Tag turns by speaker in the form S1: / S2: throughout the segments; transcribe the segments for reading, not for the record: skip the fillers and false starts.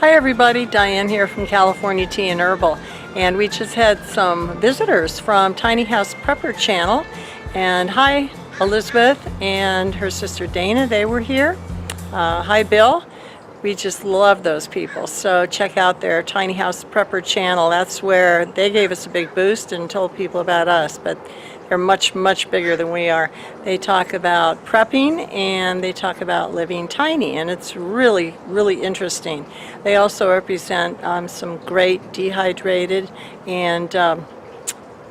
S1: Hi everybody, Diane here from California Tea and Herbal, and we just had some visitors from Tiny House Prepper channel, and hi Elizabeth and her sister Dana, they were here. Hi Bill. We just love those people, so check out their Tiny House Prepper channel. That's where they gave us a big boost and told people about us, but they're much bigger than we are. They talk about prepping and they talk about living tiny, and it's really interesting. They also represent some great dehydrated and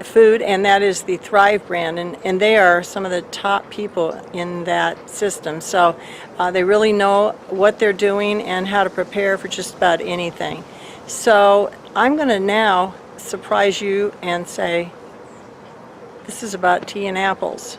S1: food, and that is the Thrive brand, and they are some of the top people in that system, so they really know what they're doing and how to prepare for just about anything. So I'm going to now surprise you and say this is about tea and apples.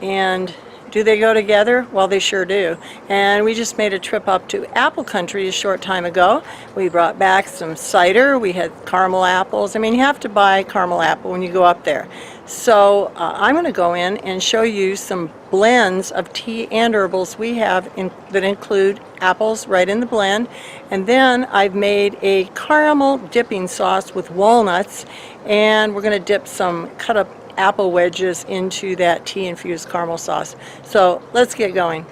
S1: And do they go together? Well, they sure do. And we just made a trip up to apple country a short time ago. We brought back some cider. We had caramel apples. I mean, you have to buy caramel apple when you go up there. So I'm going to go in and show you some blends of tea and herbals we have that include apples right in the blend. And then I've made a caramel dipping sauce with walnuts, and we're going to dip some cut up apple wedges into that tea-infused caramel sauce. So let's get going.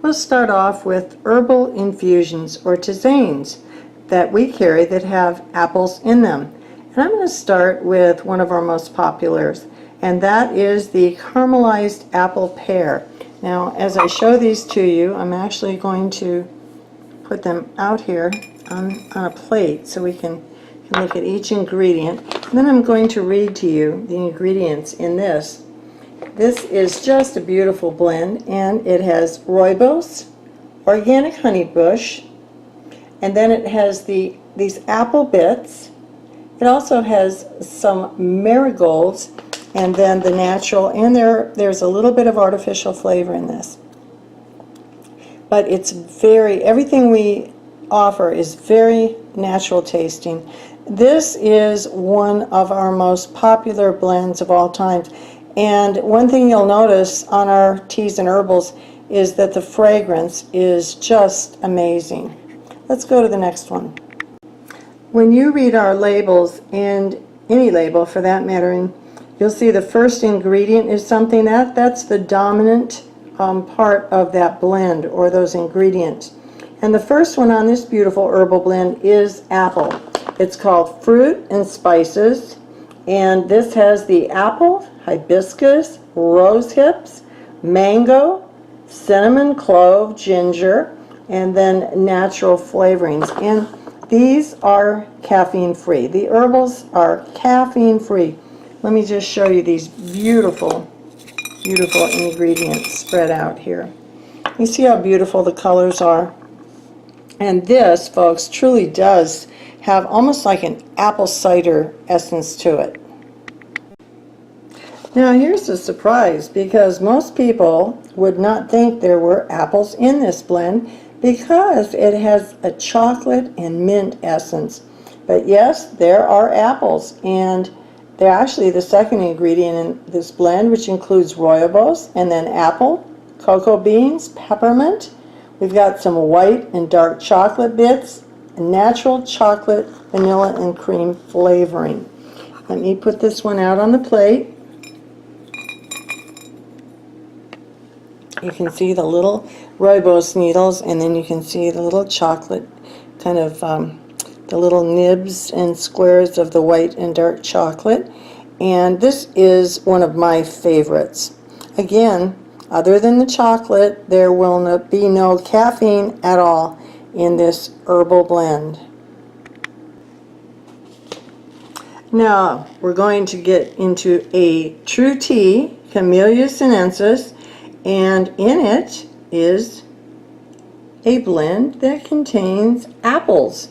S1: Let's start off with herbal infusions or tisanes that we carry that have apples in them. And I'm going to start with one of our most populars, and that is the caramelized apple pear. Now, as I show these to you, I'm actually going to put them out here on a plate so we can look at each ingredient. And then I'm going to read to you the ingredients in this. This is just a beautiful blend, and it has rooibos, organic honey bush, and then it has these apple bits. It also has some marigolds, and then the natural, and there's a little bit of artificial flavor in this. But it's everything we offer is very natural tasting. This is one of our most popular blends of all time, and one thing you'll notice on our teas and herbals is that the fragrance is just amazing. Let's go to the next one. When you read our labels, and any label for that matter, you'll see the first ingredient is something that's the dominant part of that blend or those ingredients. And the first one on this beautiful herbal blend is apple. It's called Fruit and Spices, and this has the apple, hibiscus, rose hips, mango, cinnamon, clove, ginger, and then natural flavorings. And these are caffeine free. The herbals are caffeine free. Let me just show you these beautiful ingredients spread out here. You see how beautiful the colors are? And this, folks, truly does have almost like an apple cider essence to it. Now here's a surprise, because most people would not think there were apples in this blend because it has a chocolate and mint essence. But yes, there are apples, and they're actually the second ingredient in this blend, which includes rooibos, and then apple, cocoa beans, peppermint. We've got some white and dark chocolate bits, natural chocolate, vanilla, and cream flavoring. Let me put this one out on the plate. You can see the little rooibos needles, and then you can see the little chocolate, kind of the little nibs and squares of the white and dark chocolate. And this is one of my favorites. Again, other than the chocolate, there will be no caffeine at all in this herbal blend. Now we're going to get into a true tea, Camellia sinensis, and in it is a blend that contains apples.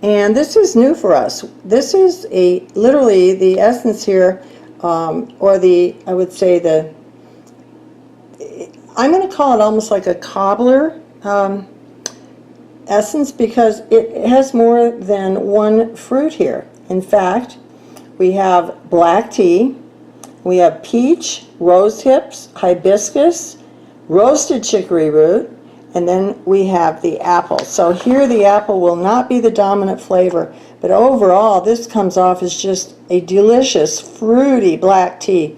S1: And this is new for us. This is literally the essence here, or I would say I'm going to call it almost like a cobbler essence, because it has more than one fruit here. In fact, we have black tea, we have peach, rose hips, hibiscus, roasted chicory root, And then we have the apple. So here the apple will not be the dominant flavor, but overall this comes off as just a delicious fruity black tea,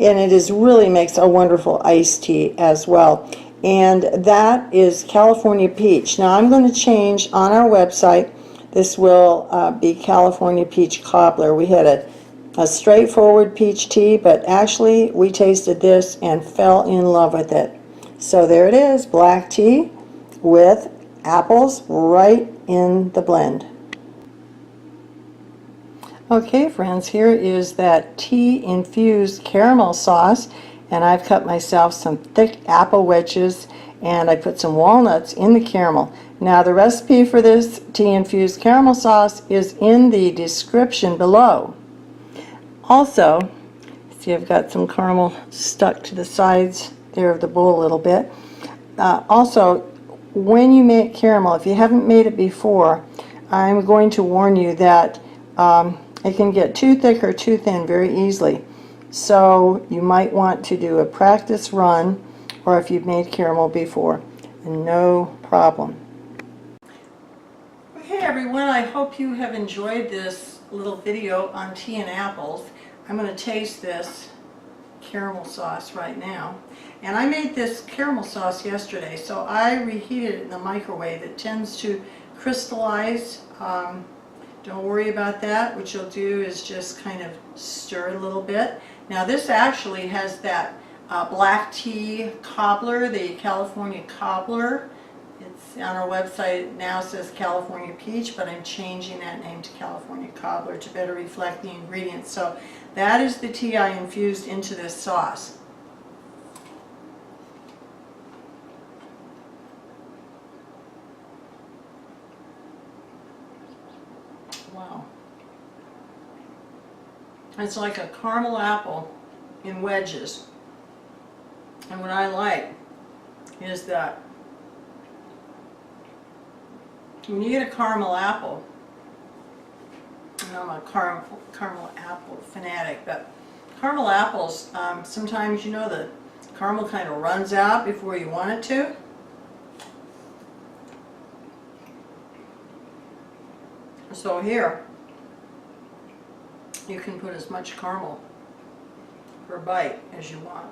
S1: and it really makes a wonderful iced tea as well. And that is California peach. Now I'm going to change on our website. This will be California peach cobbler. We had a straightforward peach tea, but actually we tasted this and fell in love with it. So there it is, black tea with apples right in the blend. Okay friends, here is that tea-infused caramel sauce, and I've cut myself some thick apple wedges and I put some walnuts in the caramel. Now the recipe for this tea-infused caramel sauce is in the description below. Also, see I've got some caramel stuck to the sides there of the bowl a little bit. Also, when you make caramel, if you haven't made it before, I'm going to warn you that it can get too thick or too thin very easily. So you might want to do a practice run, or if you've made caramel before, no problem. Hey everyone, I hope you have enjoyed this little video on tea and apples. I'm going to taste this caramel sauce right now. And I made this caramel sauce yesterday, so I reheated it in the microwave. It tends to crystallize. Don't worry about that. What you'll do is just kind of stir a little bit. Now this actually has that black tea cobbler, the California cobbler. It's on our website. It now says California peach, but I'm changing that name to California cobbler to better reflect the ingredients. So that is the tea I infused into this sauce. Wow. It's like a caramel apple in wedges. And what I like is that when you get a caramel apple, and I'm a caramel apple fanatic, but caramel apples, sometimes, you know, the caramel kind of runs out before you want it to. So here, you can put as much caramel per bite as you want.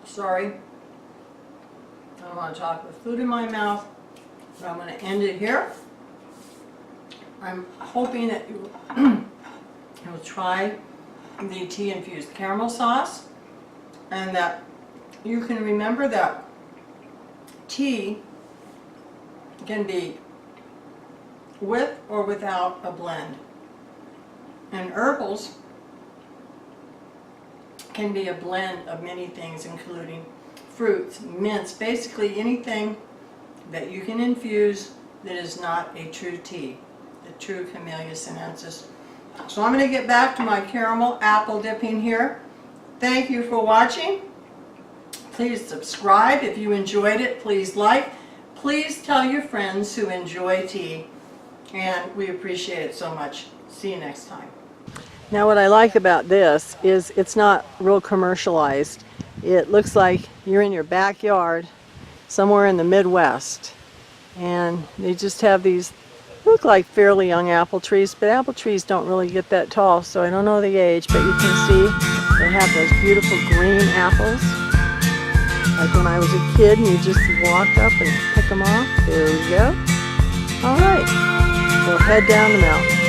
S1: Sorry, I don't want to talk with food in my mouth, but I'm going to end it here. I'm hoping that you will try the tea-infused caramel sauce, and that you can remember that tea can be with or without a blend, and herbals can be a blend of many things, including fruits, mints, basically anything that you can infuse that is not a true tea, the true Camellia sinensis. So I'm going to get back to my caramel apple dipping here. Thank you for watching. Please subscribe if you enjoyed it. Please like. Please tell your friends who enjoy tea, and we appreciate it so much. See you next time. Now what I like about this is it's not real commercialized. It looks like you're in your backyard somewhere in the Midwest, and they just have these look like fairly young apple trees, but apple trees don't really get that tall, so I don't know the age, but you can see they have those beautiful green apples like when I was a kid and you just walk up and pick them off. There we go. Alright, we'll head down the mountain.